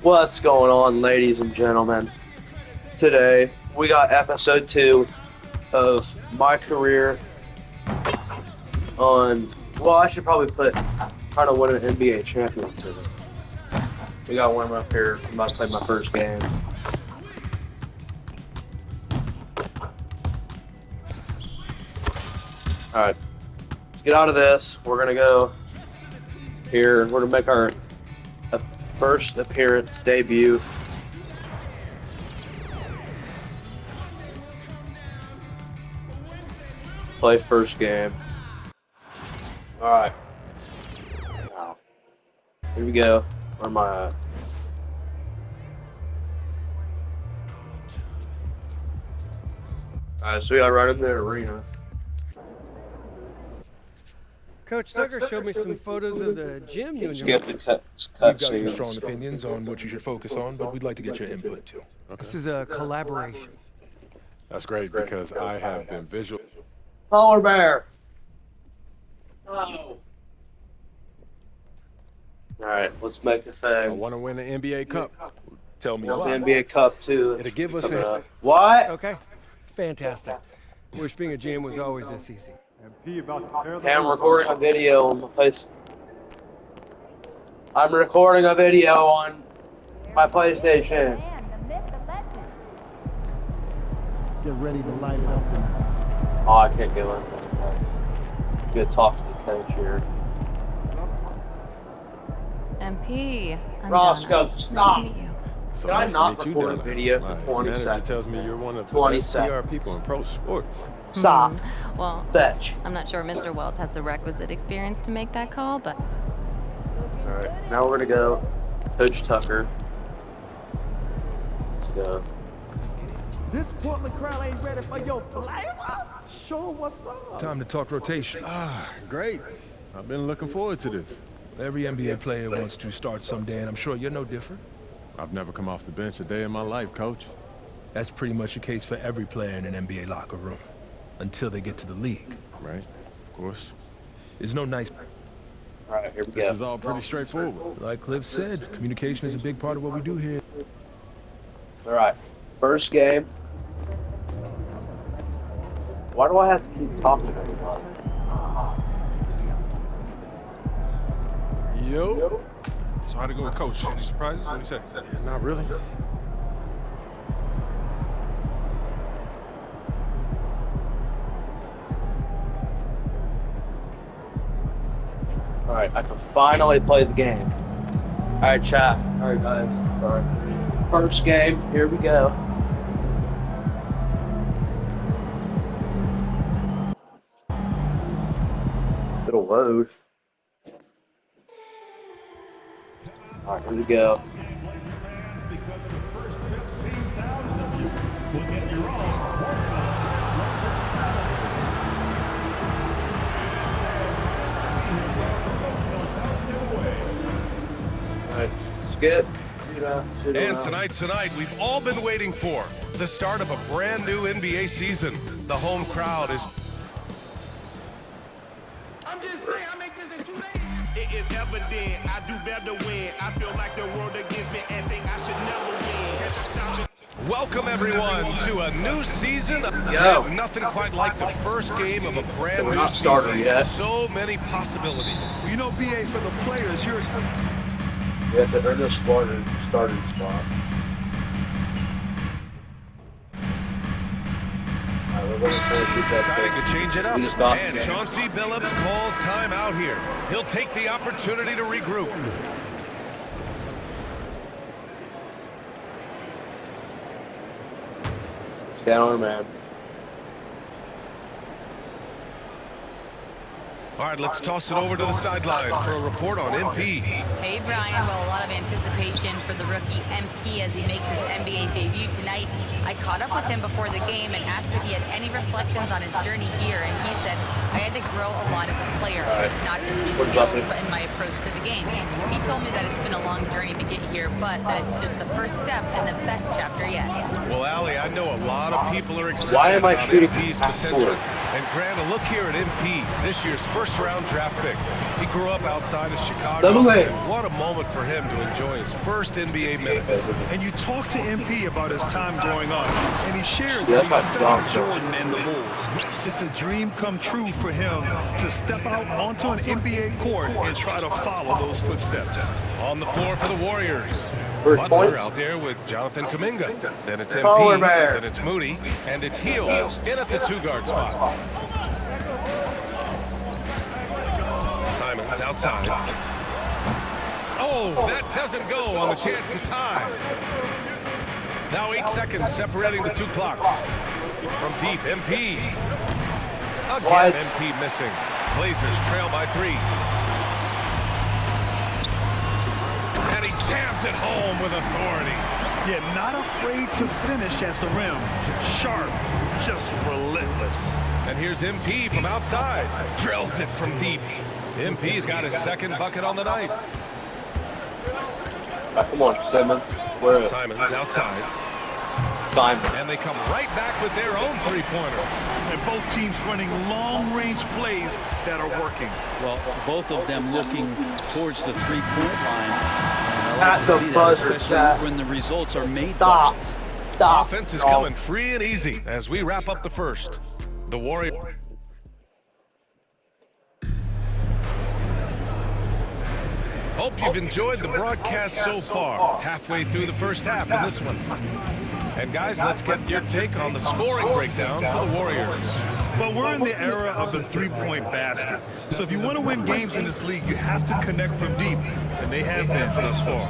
What's going on, ladies and gentlemen? Today, we got episode 2 of my career on, well, I should probably put trying to win an NBA championship. We got one up here. I'm about to play my first game. Alright, let's get out of this. We're going to go here. We're going to make our first appearance debut. Play first game. Alright. Now, here we go. Where am I at? Alright, so we got right in the arena. Coach Tucker showed me some photos of the gym you and Let's your get the We've got some scenes. strong opinions on what you should focus on, but we'd like to get your input too. This is a collaboration. That's great because I have been visual. Polar bear. Oh. Alright, let's make the I thing. want to win the NBA Cup. Tell me The why. NBA Cup too. It'll give us a What? Okay, fantastic. Wish being a GM was always this easy. Okay, I'm recording a video on my place. I'm recording a video on my PlayStation. Get ready to light it up tonight. Oh, I can't go in there. Good talk to the coach here. MP, I'm Roscoe, Donna. stop. Nice to meet you. so Can I nice not to meet you, record a Donna. video for My 20 manager seconds, tells me man? you're one of the 20 best PR seconds. people in pro sports. Stop. Well, Fetch. I'm not sure Mr. Wells has the requisite experience to make that call, but Alright, now we're gonna go Coach Tucker. Let's go. This Portland crowd ain't ready for your flavor. Show 'em what's up. Time to talk rotation. Great. I've been looking forward to this. Every NBA player wants to start someday, and I'm sure you're no different. I've never come off the bench a day in my life, Coach. That's pretty much the case for every player in an NBA locker room, until they get to the league. Right? Of course. There's no nice... Alright, here we This go. is all pretty straightforward. Like Cliff said, communication is a big part of what we do here. Alright, first game. Why do I have to keep talking to everybody? Yo. So how'd it go with Coach? Any surprises? What do you say? Not really. Alright, I can finally play the game. Alright, chat. Alright, guys. Sorry. First game, here we go. It'll load. Alright, here we go. Alright, skip. And tonight, we've all been waiting for the start of a brand new NBA season. The home crowd is. I'm just saying, I make this in 2 days. It is evident I do better win. I feel like the world against me and think I should never win. Can I stop it? Welcome everyone to a new season. Yo. Nothing quite like the first game of a brand We're new not started season. yet. So many possibilities. You know, BA, for the players, you're... You have to earn a starting spot. Alright, we're going to keep that Deciding thing. to change it up. We just got And the game. Chauncey Billups calls time out here. He'll take the opportunity to regroup. Stand on, man. All right, let's toss it over to the sideline for a report on MP. hey, Brian. Well, a lot of anticipation for the rookie MP as he makes his NBA debut tonight. I caught up with him before the game and asked if he had any reflections on his journey here, and he said, I had to grow a lot as a player, not just in skills, but in my approach to the game. He told me that it's been a long journey to get here, but that it's just the first step and the best chapter yet. Well, Allie, I know a lot of people are excited Why am I about shooting MP's half potential. court? And Grant, a look here at MP, this year's first-round draft pick. He grew up outside of Chicago. Double A. And what a moment for him to enjoy his first NBA minutes. And you talk to MP about his time growing up, and he shared Yeah, that he that's my studied Jordan and the Bulls. It's a dream come true for him to step out onto an NBA court and try to follow those footsteps. On the floor for the Warriors. First Butler points. out there with Jonathan Kuminga. Then it's Polar MP, bear. then it's Moody, and it's Hield in at the 2-guard spot. Simons outside. Oh, that doesn't go on the chance to tie. Now 8 seconds separating the 2 clocks. From deep, MP. Again, What? MP missing. Blazers trail by 3. And he jams it home with authority. Yeah, not afraid to finish at the rim. Sharp, just relentless. And here's MP from outside. Drills it from deep. MP's got his second bucket on the night. Come on, Simmons. Square it. Simons outside. Simons. And they come right back with their own 3-pointer. And both teams running long-range plays that are working. Well, both of them looking towards the three-point line. And I At like the to see that, buzzer, especially Shaq. when the results are made. Stop. buckets. Stop. Offense is coming free and easy as we wrap up the first. The Warriors. Hope you've enjoyed the broadcast so far. Halfway through the first half in this one. And guys, let's get your take on the scoring breakdown for the Warriors. Well, we're in the era of the three-point basket. So if you want to win games in this league, you have to connect from deep. And they have been thus far.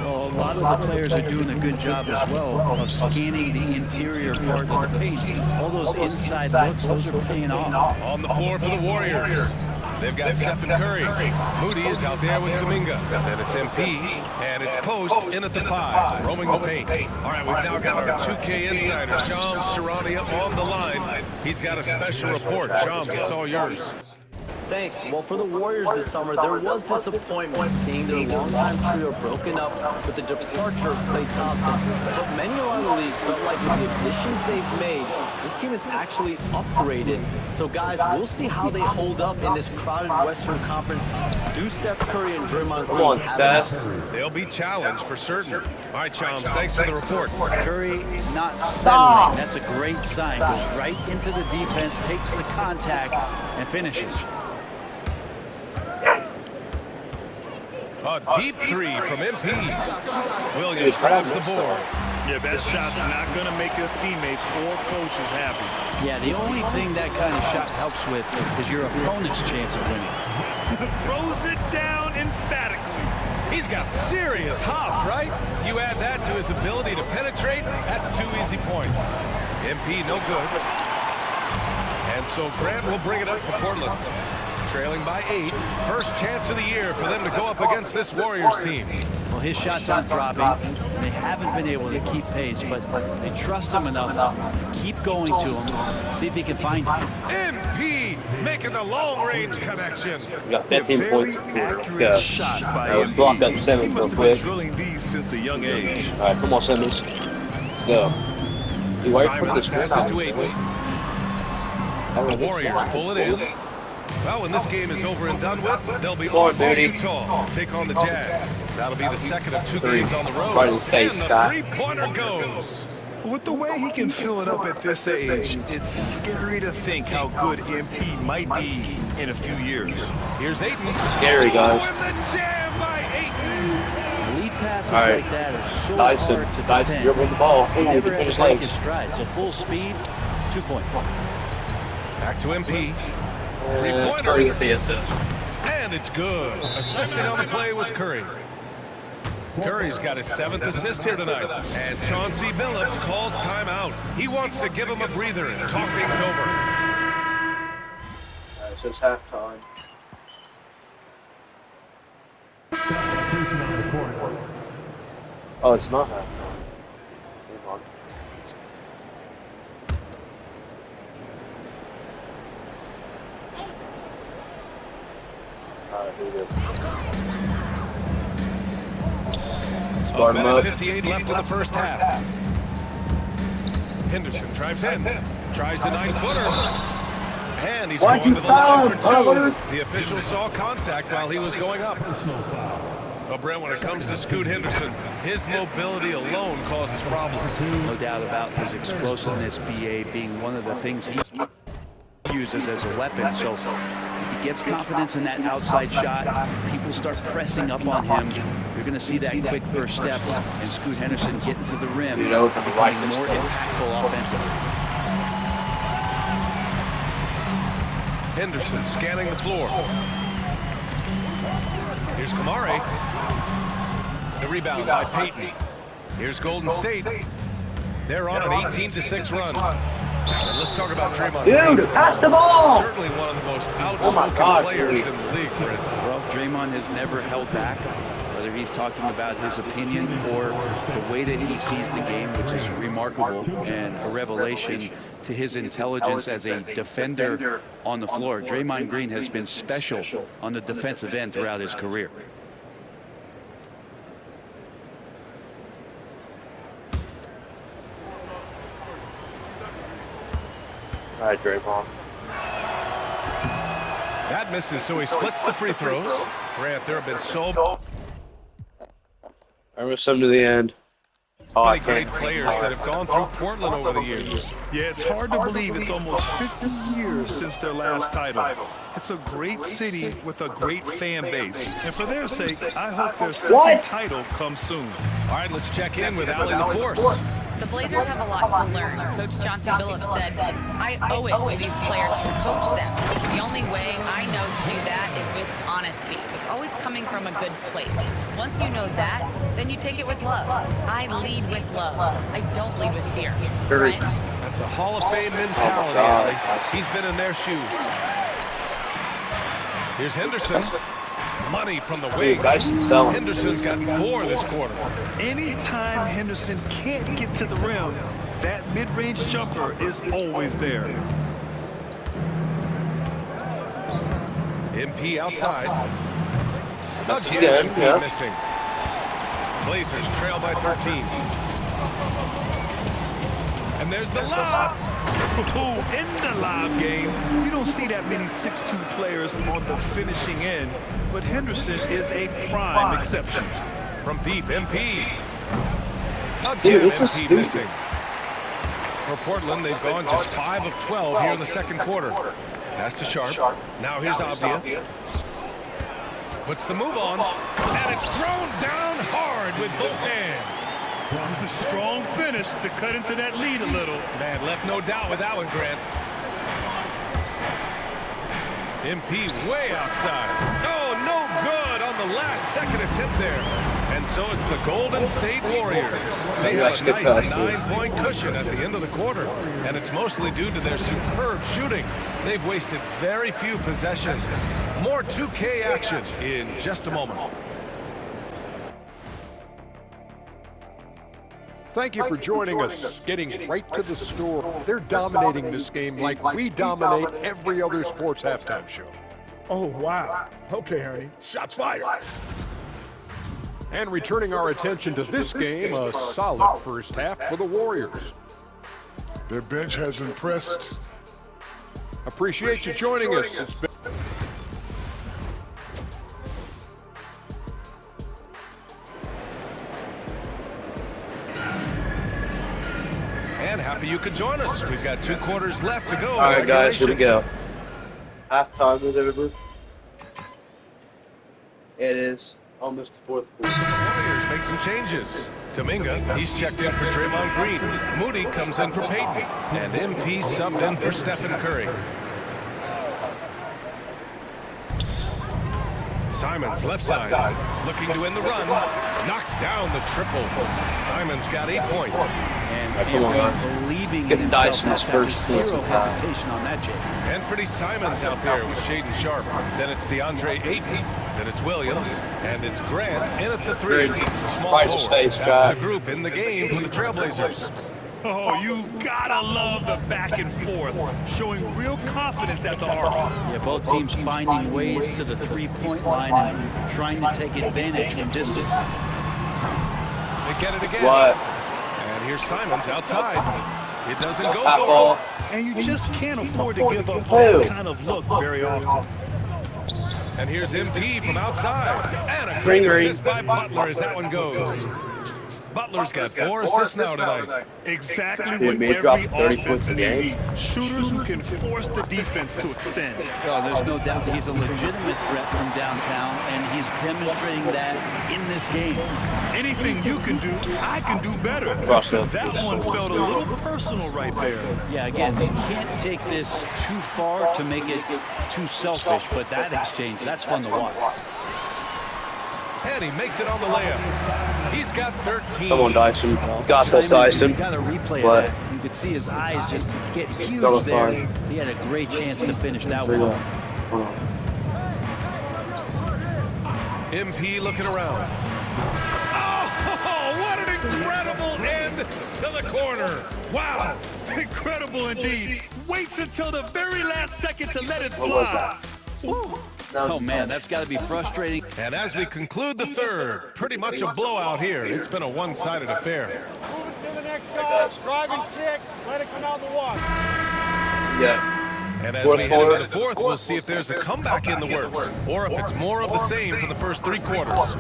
Well, a lot of the players are doing a good job as well of scanning the interior part of the paint. All those inside looks, those are paying off. On the floor for the Warriors. They've got Stephen Curry. Moody is out there with Kuminga. Then it's MP, and it's Post in at the 5, roaming the paint. All right, we've now got our 2K insider, Shams Charania, on the line. He's got a special report. Shams, it's all yours. Thanks. Well, for the Warriors this summer, there was disappointment seeing their longtime trio broken up with the departure of Klay Thompson. But many around the league felt like with the additions they've made, this team is actually upgraded. So, guys, we'll see how they hold up in this crowded Western Conference. Do Steph Curry and Draymond Green Come on, have Steph. enough? They'll be challenged for certain. All right, Shams, thanks for the report. Curry not settling. That's a great sign. Goes right into the defense, takes the contact, and finishes. A deep 3 from MP. Williams grabs the board. Yeah, that shot's not going to make his teammates or coaches happy. Yeah, the only thing that kind of shot helps with is your opponent's chance of winning. Throws it down emphatically. He's got serious hops, right? You add that to his ability to penetrate, that's 2 easy points. MP no good. And so Grant will bring it up for Portland. Trailing by 8. First chance of the year for them to go up against this Warriors team. Well, his shots aren't dropping. They haven't been able to keep pace, but they trust him enough to keep going to him, see if he can find him. MP making the long-range connection. We got 15 points. Let's go. Shot by Let's block that Simmons real quick. drilling these since a young age. All right, come on, Simmons. Let's go. Dude, why you put this Simons passes to Aiton. The Warriors pull it in. Well, when this game is over and done with, they'll be off to Utah. Take on the Jazz. That'll be the second of 2 games on the road. Right in his face, and the Scott. 3-pointer goes. With the way he can fill it up at this age, it's scary to think how good MP might be in a few years. Here's Aiton. Scary, guys. Oh, and the jam by Aiton. Lead passes All right. like that are so Dyson, hard to Dyson, defend. you're with the ball. He He never never had his to break legs. his stride, so full speed, 2 points. Back to MP. Curry 3-pointer. with the assist. And it's good. Assisting on the play was Curry. Curry's got his 7th assist here tonight. And Chauncey Billups calls timeout. He wants to give him a breather and talk things over. All right, so it's halftime. Oh, it's not halftime. Hang on. All right, here we go. A Start him minute up. 58 left in the first half. Henderson drives in. Tries the 9-footer. And he's Why'd going you to the line foul for him, two. Butler? The official saw contact while he was going up. Well, Brent, when it comes to Scoot Henderson, his mobility alone causes problems. No doubt about his explosiveness, BA, being one of the things he uses as a weapon. So if he gets confidence in that outside shot, people start pressing up on him. You're going to see that quick first step, and Scoot Henderson getting to the rim, becoming more impactful offensively. Henderson scanning the floor. Here's Kamari. The rebound by Payton. Here's Golden State. They're on an 18-6 run. And let's talk about Draymond. Dude, pass the ball! Certainly one of the most outspoken players in the league. Well, Draymond has never held back, whether he's talking about his opinion or the way that he sees the game, which is remarkable and a revelation to his intelligence as a defender on the floor. Draymond Green has been special on the defensive end throughout his career. All right, Draymond. That misses, so he splits the free throws. Grant, there have been so I missed some to the end. Oh, many great players that have gone through Portland over the years. Yeah, it's hard to believe it's almost 50 years since their last title. It's a great city with a great fan base. And for their sake, I hope their second title comes soon. All right, let's check in with Allie LaForce. The Blazers have a lot to learn. Coach Chauncey Billups said, I owe it to these players to coach them. The only way I know to do that is with honesty. It's always coming from a good place. Once you know that, then you take it with love. I lead with love. I don't lead with fear. Right? That's a Hall of Fame mentality, Allie. He's been in their shoes. Here's Henderson. Money from the wing. Henderson's gotten 4 this quarter. Anytime Henderson can't get to the rim, that mid-range jumper is always there. MP outside. That's Again, good, MP yeah. missing. Blazers trail by 13. And there's the lob. In the lob game, you don't see that many 6'2 players on the finishing end, but Henderson is a prime exception. From deep, MP. Again, Dude, this is MP stupid. missing. For Portland, they've gone just 5 of 12 here in the second quarter. Pass to Sharp. Now here's Avdia. Puts the move on, and it's thrown down hard with both hands. A strong finish to cut into that lead a little. Man, left no doubt with that one, Grant. MP way outside. Oh, no good on the last second attempt there. And so it's the Golden State Warriors. They have a nice 9-point cushion at the end of the quarter, and it's mostly due to their superb shooting. They've wasted very few possessions. More 2K action in just a moment. Thank you for joining us. Getting right to the score. They're dominating this game like we dominate every other sports halftime show. Oh, wow. Okay, Ernie. Shots fired. And returning our attention to this game, a solid first half for the Warriors. Their bench has impressed. Appreciate you joining us. It's been And happy you could join us. We've got 2 quarters left to go. All right, guys, here we go. Halftime is over. It is almost the fourth quarter. Warriors make some changes. Kuminga, he's checked in for Draymond Green. Moody comes in for Payton. And MP subbed in for Stephen Curry. Simons, left side, looking to win the run. Knocks down the triple. Simons got 8 points. And believing in himself has zero hesitation on that, Jake. Anthony Simons out there with Shaden Sharp. Then it's DeAndre Ayton. Then it's Williams. And it's Grant in at the 3. The small forward. That's the group in the game for the Trailblazers. Oh, you gotta love the back and forth, showing real confidence at the arc. Yeah, both teams finding ways to the three-point line and trying to take advantage from distance. They get it again. What? And here's Simons outside. It doesn't go That for ball. him. And you just can't afford to give up that kind of look very often. And here's MP from outside. And a great assist by Butler as that one goes. Butler's got 4 assists now tonight. Exactly what every offense needs. Shooters who can force the defense to extend. Well, there's no doubt he's a legitimate threat from downtown, and he's demonstrating that in this game. Anything you can do, I can do better. That one felt a little personal right there. Yeah, again, you can't take this too far to make it too selfish, but that exchange, that's fun to watch. And he makes it on the layup. He's got 13. Come on, Dyson. You got this, Dyson. You got to replay of that. You could see his eyes just get huge there. He had a great chance to finish that one. MP looking around. Oh, what an incredible end to the corner. Wow, incredible indeed. Waits until the very last second to let it fly. What was that? Oh, man, that's got to be frustrating. And as we conclude the third, pretty much a blowout here. It's been a one-sided affair. Move it to the next guy. Drive and kick. Let it come out the water. Yeah. And as we head into the fourth, we'll see if there's a comeback in the works, or if it's more of the same for the first 3 quarters.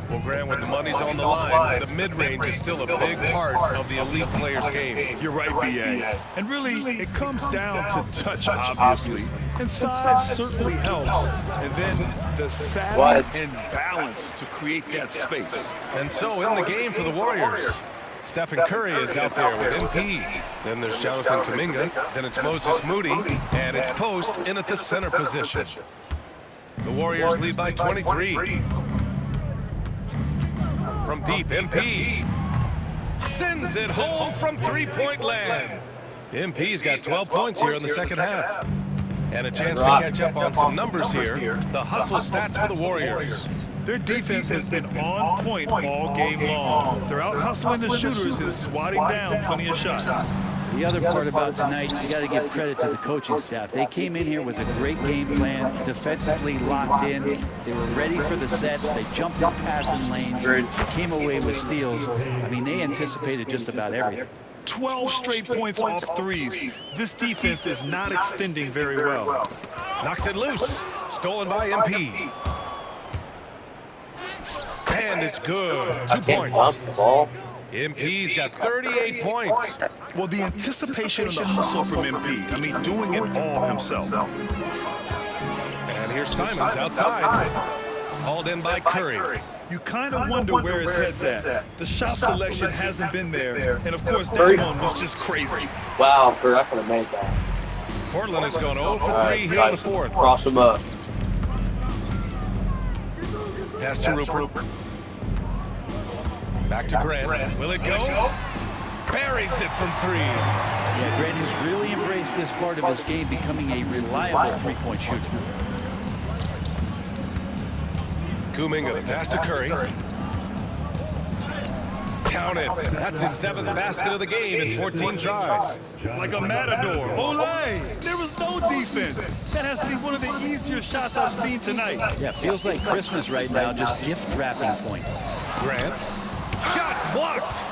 Well, Grant, when the money's on the line, the mid-range is still a big part of the elite player's game. You're right, B.A. And really, it comes down to touch, obviously. And size certainly helps. And then the saddle and balance to create that space. And so in the game for the Warriors, Stephen Curry is out there with MP. Then there's Jonathan Kuminga. Then it's Moses Moody. And it's Post in at the center position. The Warriors lead by 23. From deep, MP sends it home from three-point land. MP's got 12 points here in the second half. And a chance to catch up on some numbers here. The hustle stats for the Warriors. Their defense has been on point all game long. They're out hustling the shooters and swatting down plenty of shots. The other part about tonight, you got to give credit to the coaching staff. They came in here with a great game plan, defensively locked in. They were ready for the sets. They jumped in passing lanes, came away with steals. I mean, they anticipated just about everything. 12 straight points off threes. This defense is not extending very well. Knocks it loose. Stolen by MP. And it's good. 2 points. MP's got 38 points. Well, the anticipation of the hustle from MP, I mean, doing it all himself. And here's Simons outside. Hauled in by Curry. You kind of wonder where his head's at. The shot selection hasn't been there. And, of course, that one was just crazy. Wow, Curry, I could have made that. Portland has gone 0 for 3 here in the fourth. Cross him up. Pass to Rupert. Back to Grant. Will it go? Buries it from 3. Yeah, Grant has really embraced this part of his game, becoming a reliable three-point shooter. Kuminga, the pass to Curry. Count it. That's his 7th basket of the game in 14 tries. Like a matador. Olay! There was no defense. That has to be one of the easier shots I've seen tonight. Yeah, feels like Christmas right now, just gift wrapping points. Grant. Shots blocked.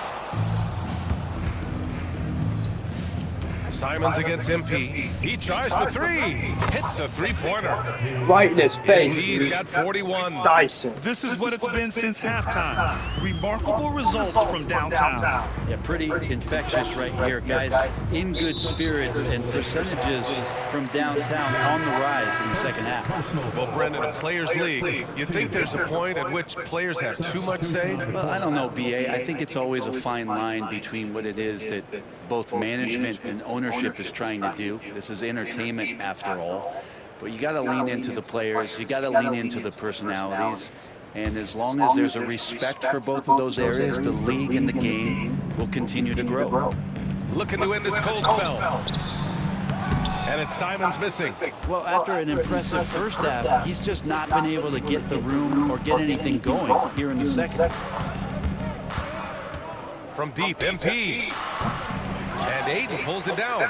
Simons against MP. He tries for 3. Hits a 3-pointer. Right in his face. And he's got 41. Dyson. This is what it's been since halftime. Remarkable results from downtown. Yeah, pretty infectious right here. Guys in good spirits and percentages from downtown on the rise in the second half. Well, Brendan, a players' league, you think there's a point at which players have too much say? Well, I don't know, B.A. I think it's always a fine line between what it is that both management and ownership is trying to do. This is entertainment after all. But you got to lean into the players. You got to lean into the personalities. And as long as there's a respect for both of those areas, the league and the game will continue to grow. Looking to end this cold spell. And it's Simons missing. Well, after an impressive first half, he's just not been able to get the room or get anything going here in the second. From deep, MP. And Ayton pulls it down.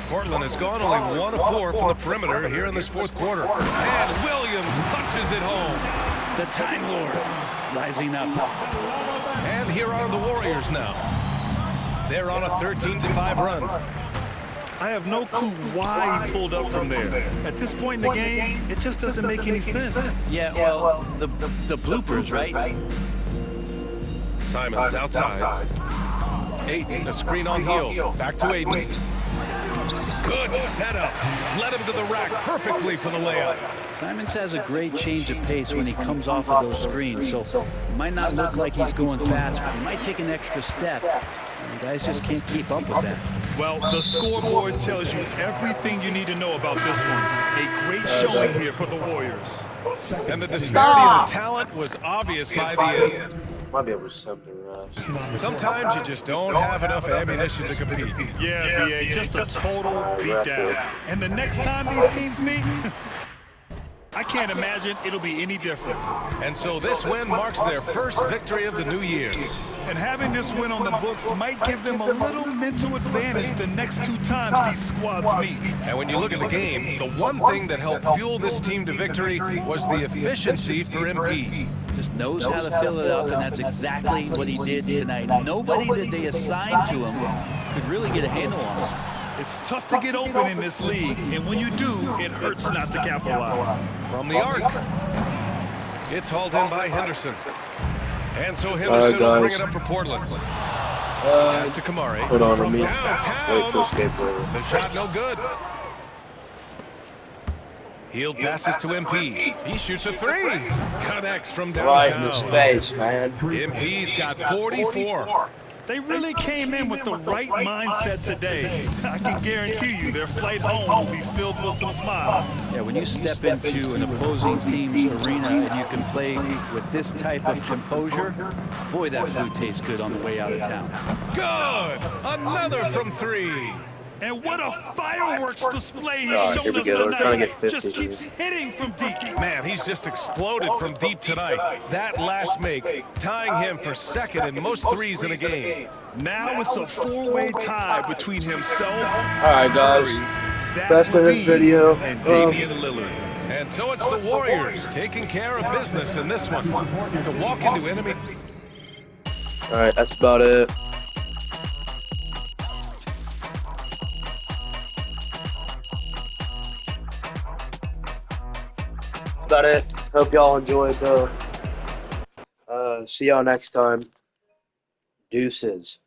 Portland has gone only 1 of 4 from the perimeter here in this fourth quarter. And Williams punches it home. The Time Lord rising up. And here are the Warriors now. They're on a 13-5 run. I have no clue why he pulled up from there. At this point in the game, it just doesn't make any sense. Yeah, well, the bloopers, right? Simons outside. Aiden, a screen on heel. Back to Aiden. Good setup. Led him to the rack perfectly for the layup. Simons has a great change of pace when he comes off of those screens, so it might not look like he's going fast, but he might take an extra step. And the guys just can't keep up with that. Well, the scoreboard tells you everything you need to know about this one. A great showing here for the Warriors. And the disparity of the talent was obvious by the end. Might be able to something else. Sometimes you just don't have enough ammunition to compete. Yeah, BA, just a total beatdown. And the next time these teams meet, I can't imagine it'll be any different. And so this win marks their first victory of the new year. And having this win on the books might give them a little mental advantage the next 2 times these squads meet. And when you look at the game, the one thing that helped fuel this team to victory was the efficiency for MP. Just knows how to fill it up, and that's exactly what he did tonight. Nobody that they assigned to him could really get a handle on him. It's tough to get open in this league, and when you do, it hurts not to capitalize. From the arc, it's hauled in by Henderson. And so Henderson will bring it up for Portland. Pass to Kamari. Hold on, from wait downtown. to escape later. The shot no good. Heel passes to MP. He shoots a 3. Connects from downtown. Right in the space, man. MP's got 44. They really came in with the right mindset today. I can guarantee you their flight home will be filled with some smiles. Yeah, when you step into an opposing team's arena and you can play with this type of composure, boy, that food tastes good on the way out of town. Good! Another from 3. And what a fireworks display he's Here shown we us go. We're trying to tonight. get 50 Just keeps hitting from deep. Man, he's just exploded from deep tonight. That last make, tying him for second in most threes in a game. Now it's a 4-way tie between himself, All right, guys. Zach That's the LaVine, video. and Damian Lillard. And so it's the Warriors taking care of business in this one to walk into enemy. All right, that's about it. About it. Hope y'all enjoyed though. See y'all next time. Deuces.